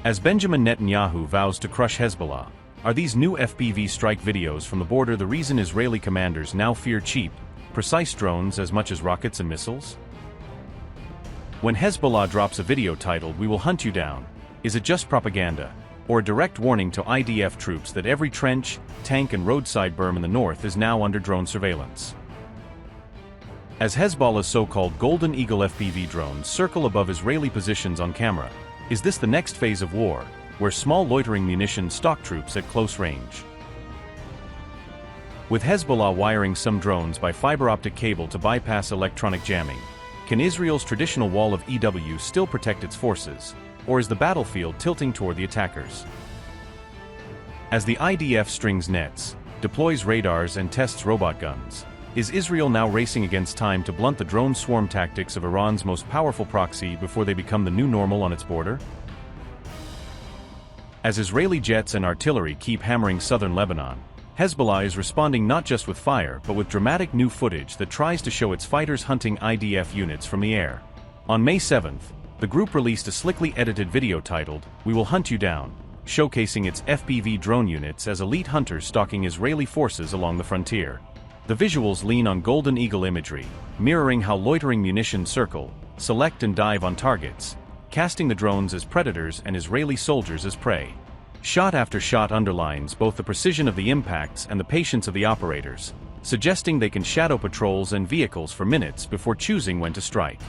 As Benjamin Netanyahu vows to crush Hezbollah, are these new FPV strike videos from the border the reason Israeli commanders now fear cheap, precise drones as much as rockets and missiles? When Hezbollah drops a video titled "We will hunt you down," is it just propaganda, or a direct warning to IDF troops that every trench, tank and roadside berm in the north is now under drone surveillance? As Hezbollah's so-called Golden Eagle FPV drones circle above Israeli positions on camera, is this the next phase of war, where small loitering munitions stalk troops at close range? With Hezbollah wiring some drones by fiber-optic cable to bypass electronic jamming, can Israel's traditional wall of EW still protect its forces, or is the battlefield tilting toward the attackers? As the IDF strings nets, deploys radars and tests robot guns, is Israel now racing against time to blunt the drone swarm tactics of Iran's most powerful proxy before they become the new normal on its border? As Israeli jets and artillery keep hammering southern Lebanon, Hezbollah is responding not just with fire but with dramatic new footage that tries to show its fighters hunting IDF units from the air. On May 7th, the group released a slickly edited video titled, "We will hunt you down," showcasing its FPV drone units as elite hunters stalking Israeli forces along the frontier. The visuals lean on Golden Eagle imagery, mirroring how loitering munitions circle, select and dive on targets, casting the drones as predators and Israeli soldiers as prey. Shot after shot underlines both the precision of the impacts and the patience of the operators, suggesting they can shadow patrols and vehicles for minutes before choosing when to strike.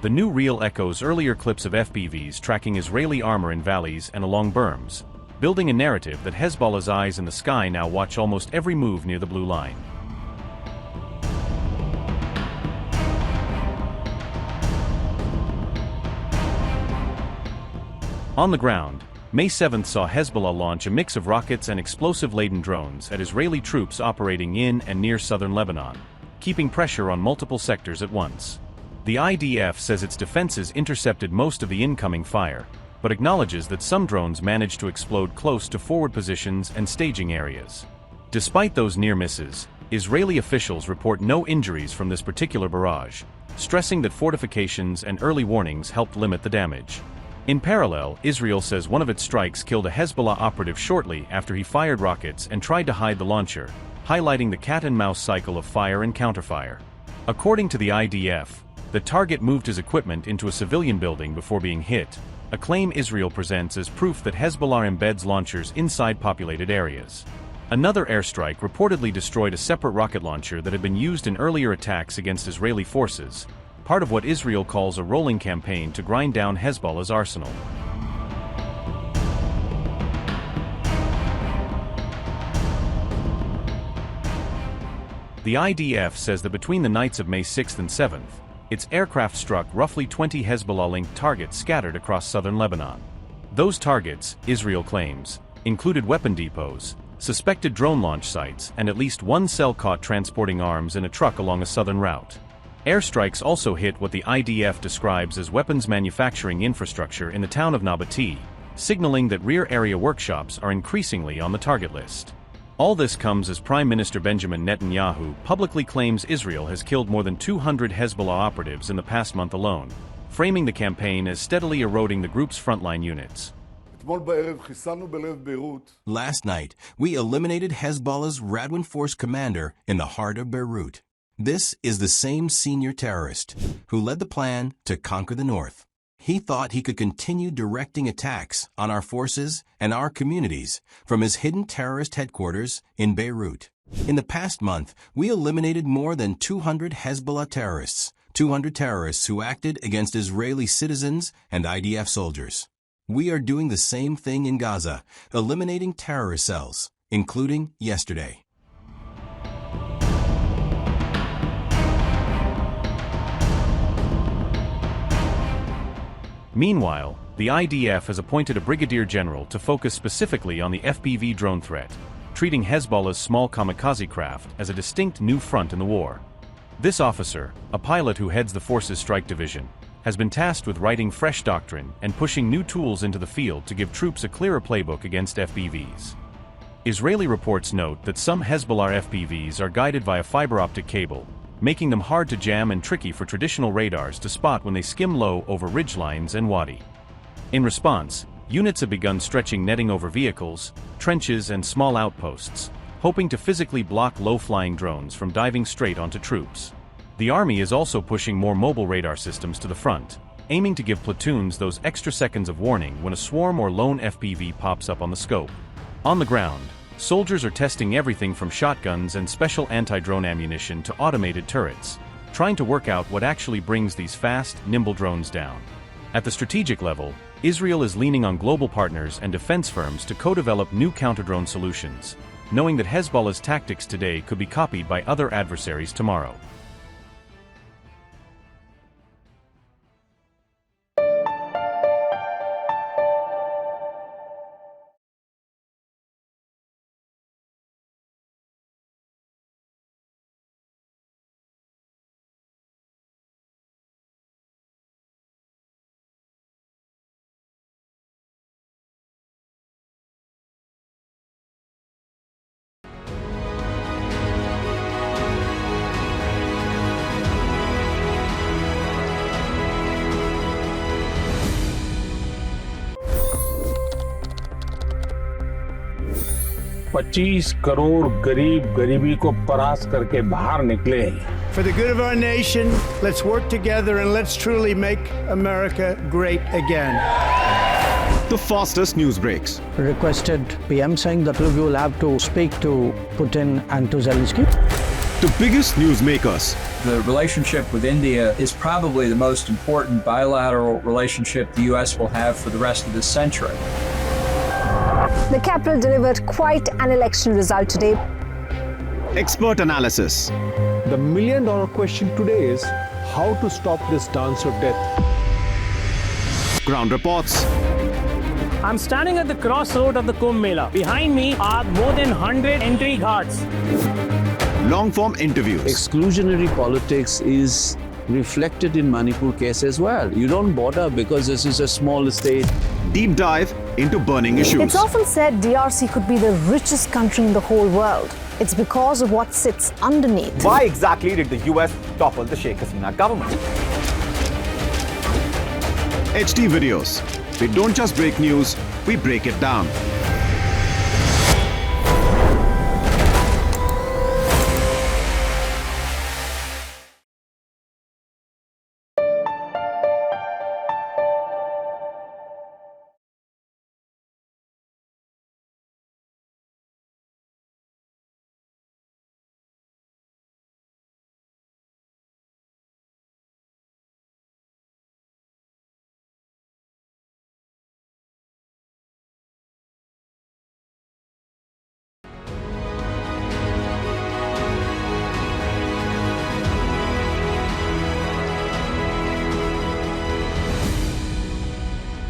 The new reel echoes earlier clips of FPVs tracking Israeli armor in valleys and along berms, building a narrative that Hezbollah's eyes in the sky now watch almost every move near the blue line. On the ground, May 7th saw Hezbollah launch a mix of rockets and explosive-laden drones at Israeli troops operating in and near southern Lebanon, keeping pressure on multiple sectors at once. The IDF says its defenses intercepted most of the incoming fire, but acknowledges that some drones managed to explode close to forward positions and staging areas. Despite those near misses, Israeli officials report no injuries from this particular barrage, stressing that fortifications and early warnings helped limit the damage. In parallel, Israel says one of its strikes killed a Hezbollah operative shortly after he fired rockets and tried to hide the launcher, highlighting the cat-and-mouse cycle of fire and counterfire. According to the IDF, the target moved his equipment into a civilian building before being hit, a claim Israel presents as proof that Hezbollah embeds launchers inside populated areas. Another airstrike reportedly destroyed a separate rocket launcher that had been used in earlier attacks against Israeli forces, part of what Israel calls a rolling campaign to grind down Hezbollah's arsenal. The IDF says that between the nights of May 6th and 7th, its aircraft struck roughly 20 Hezbollah-linked targets scattered across southern Lebanon. Those targets, Israel claims, included weapon depots, suspected drone launch sites, and at least one cell caught transporting arms in a truck along a southern route. Airstrikes also hit what the IDF describes as weapons manufacturing infrastructure in the town of Nabatee, signaling that rear area workshops are increasingly on the target list. All this comes as Prime Minister Benjamin Netanyahu publicly claims Israel has killed more than 200 Hezbollah operatives in the past month alone, framing the campaign as steadily eroding the group's frontline units. Last night, we eliminated Hezbollah's Radwan Force commander in the heart of Beirut. This is the same senior terrorist who led the plan to conquer the north. He thought he could continue directing attacks on our forces and our communities from his hidden terrorist headquarters in Beirut. In the past month, we eliminated more than 200 Hezbollah terrorists, 200 terrorists who acted against Israeli citizens and IDF soldiers. We are doing the same thing in Gaza, eliminating terrorist cells, including yesterday. Meanwhile, the IDF has appointed a brigadier general to focus specifically on the FPV drone threat, treating Hezbollah's small kamikaze craft as a distinct new front in the war. This officer, a pilot who heads the force's strike division, has been tasked with writing fresh doctrine and pushing new tools into the field to give troops a clearer playbook against FPVs. Israeli reports note that some Hezbollah FPVs are guided via fiber-optic cable, making them hard to jam and tricky for traditional radars to spot when they skim low over ridgelines and wadi. In response, units have begun stretching netting over vehicles, trenches and small outposts, hoping to physically block low-flying drones from diving straight onto troops. The army is also pushing more mobile radar systems to the front, aiming to give platoons those extra seconds of warning when a swarm or lone FPV pops up on the scope. On the ground, soldiers are testing everything from shotguns and special anti-drone ammunition to automated turrets, trying to work out what actually brings these fast, nimble drones down. At the strategic level, Israel is leaning on global partners and defense firms to co-develop new counter-drone solutions, knowing that Hezbollah's tactics today could be copied by other adversaries tomorrow. $25 crore गरीब गरीबी को परास्त करके बाहर निकले। For the good of our nation, let's work together and let's truly make America great again. The fastest news breaks. Requested PM saying that we will have to speak to Putin and to Zelensky. The biggest news makers. The relationship with India is probably the most important bilateral relationship the U.S. will have for the rest of this century. The capital delivered quite an election result today. Expert analysis. The million-dollar question today is how to stop this dance of death. Ground reports. I'm standing at the crossroad of the Kumbh Mela. Behind me are more than 100 entry guards. Long-form interviews. Exclusionary politics is reflected in Manipur case as well. You don't bother because this is a small state. Deep dive into burning issues. It's often said DRC could be the richest country in the whole world. It's because of what sits underneath. Why exactly did the US topple the Sheikh Hasina government? HD videos. We don't just break news, we break it down.